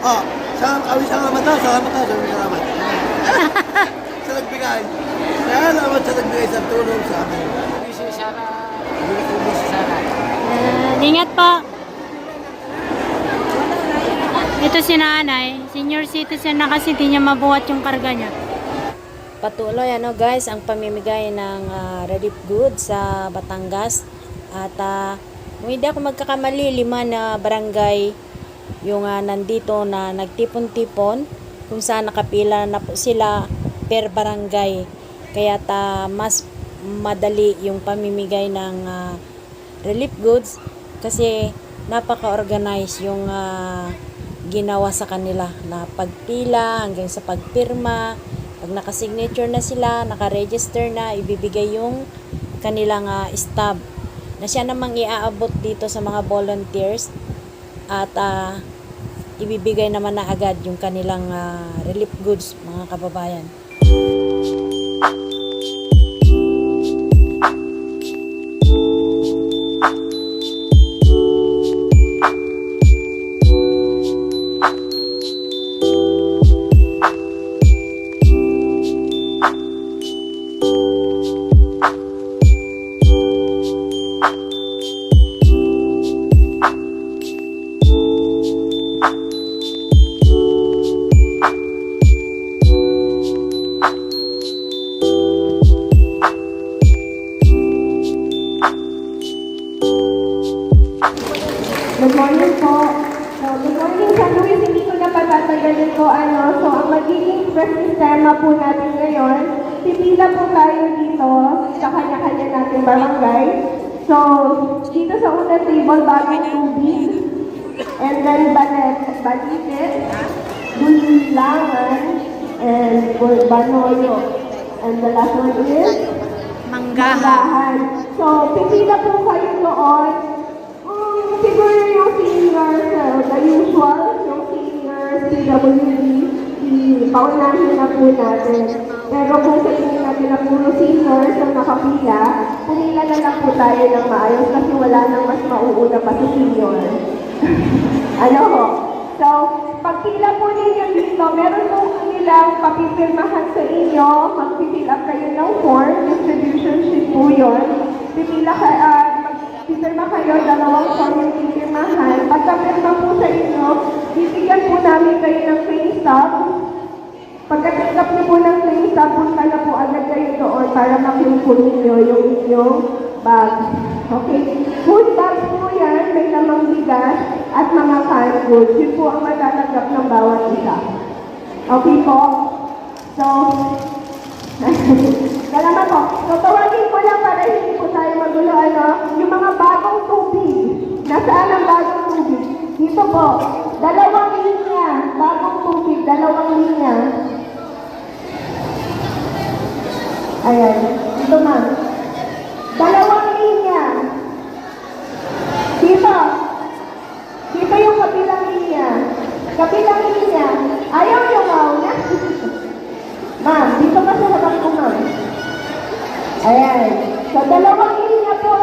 Oh, salamat daw, salamat. Sa nagbigay. Salamat sa nagbigay sa tulong sa amin. Busy sana. Ingat po. Ito si nanay. Senior citizen na kasi di niya mabuhat yung karga niya. Patuloy guys ang pamimigay ng relief goods sa Batangas. At kung hindi ako magkakamali, 5 na barangay yung nandito na nagtipon-tipon kung saan nakapila na po sila per barangay. Kaya mas madali yung pamimigay ng relief goods kasi napaka-organize yung ginawa sa kanila na pagpila hanggang sa pagpirma. Pag naka-signature na sila, naka-register na, ibibigay yung kanilang stab na siya namang iaabot dito sa mga volunteers at ibibigay naman na agad yung kanilang relief goods, mga kababayan. Good morning po. Good morning sa Luis. Hindi ko na patatagalin po So, ang magiging sistema po natin ngayon, pipila po tayo dito sa kanya-kanya nating barangay. So, dito sa unang table, bagong tubig, and then balitit, bulilangan, and banoyo. And the last one is? Manggahan. So, pipila po kayo doon. Siguro yung seniors, the usual, yung seniors, CWD, paunahin na po natin. Pero kung sa tingin natin na puro seniors ang nakapila, pumila na lang po tayo ng maayos kasi wala nang mas mauuna pa sa senior. Ano ho? So, pagpila po ninyo dito, meron po nilang papipirmahan sa inyo, magpipil up kayo ng form, distribution sheet po yun. Pipirma kayo, 2 form yung pipirmahan. Pagkapirma po sa inyo, bibigyan po namin kayo ng claim stop. Pagkatingkap niyo po ng claim stop, punta na po agad kayo doon para maklip po ninyo yung inyong bag. Okay? Food bags po yan, may lamang bigas at mga canned goods. Yun po ang matatanggap ng bawat isa. Okay po? So, salamat po. So, tawagin ko lang para hindi po tayo magulo, yung mga bagong tubig. Nasaan ang bagong tubig? Dito po. 2 linya. Bagong tubig, 2 linya. Ayan. Dito, ma'am. 2 linya. Dito. Dito yung kabilang linya. Kabilang linya. Ayaw yung mauna. Ma'am, dito ka sa harap ko, ma'am. Ayan. So, 2 linya po,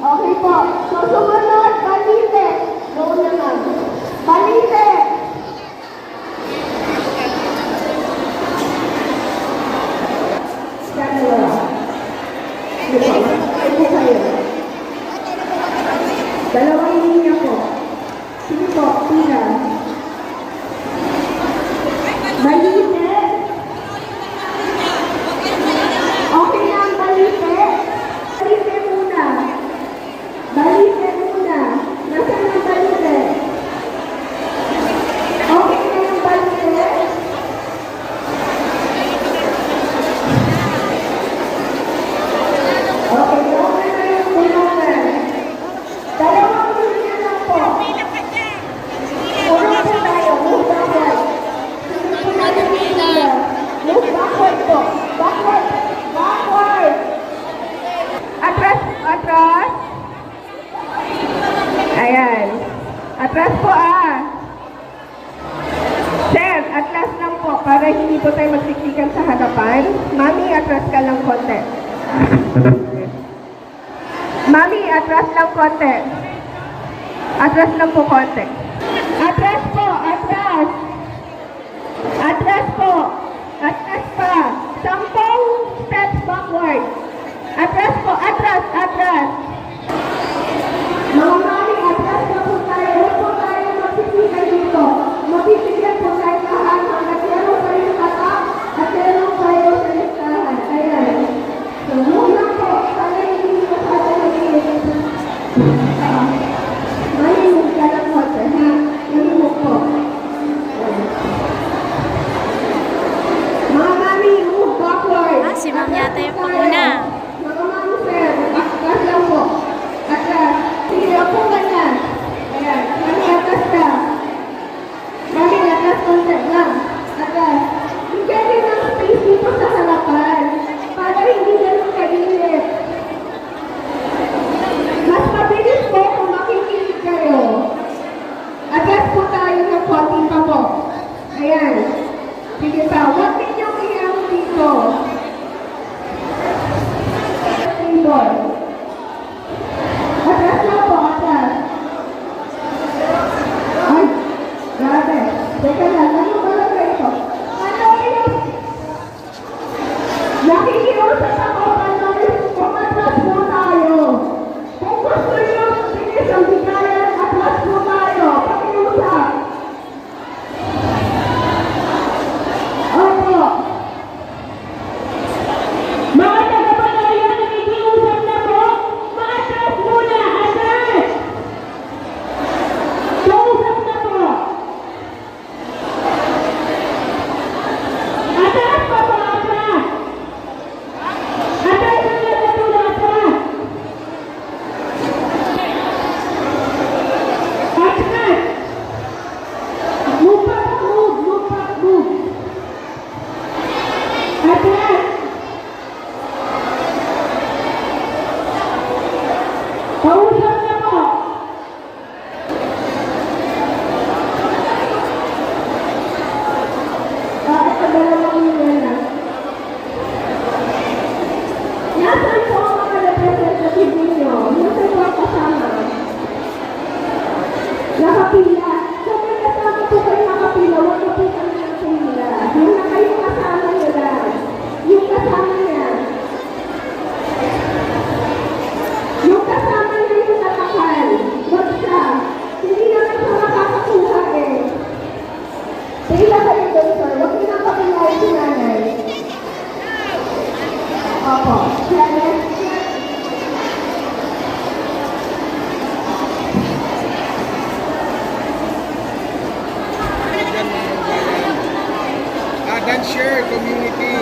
Okay po. So, sumunod, balite. Doon na, ma'am. Balite. Dalawa. Ito kayo. 2 linya po. Sige po, pila. Balite. Okay na ang balite. Balite muna. Balite muna. Nasaan ang balite? Okay na yung balite. Okay, okay na yung bulungan. 2 linya lang po. Puro po tayo. Move backward. Sige po natin pila. Move backward po. Backward. Backward. Atras. Atras. Ayan. Atras po Sir, atras lang po para hindi po tayo magsiksikan sa harapan. Mami, atras ka lang konti. Mami, atras lang konti. Atras lang po konti. Atras po, atras. Teka lang, ano talaga ito? Ano yun? Nakikiusap ako, ano yun? Atlas po tayo. Kung gusto nyo, bilis ang bigayan, atlas po tayo. Pakiusap. Opo. Mga taga-panayan, nakikiusap na po. Maatras muna, atras! Kausap na po. Atras pa po, atras! Atras na lang po, atras! Atras! Move back, move, move back, move. Atras! Kausap na po. Bakit ka dalawang yun na? Nasaan po ang mga representative ninyo? Nasaan po ang kasama? Nakapila. So may kasama po kayo nakapila. Huwag na po kami nakapila. Yung na kayo kasama nila. Yung kasama niya. Yung kasama niya yung natakal. Wag siya. Hindi naman siya makakakuha eh. Sige lang kayo doon, sir. Huwag niyo nang pakilay si nanay. Opo. Janet? Dyan mga bayan. Dansher Community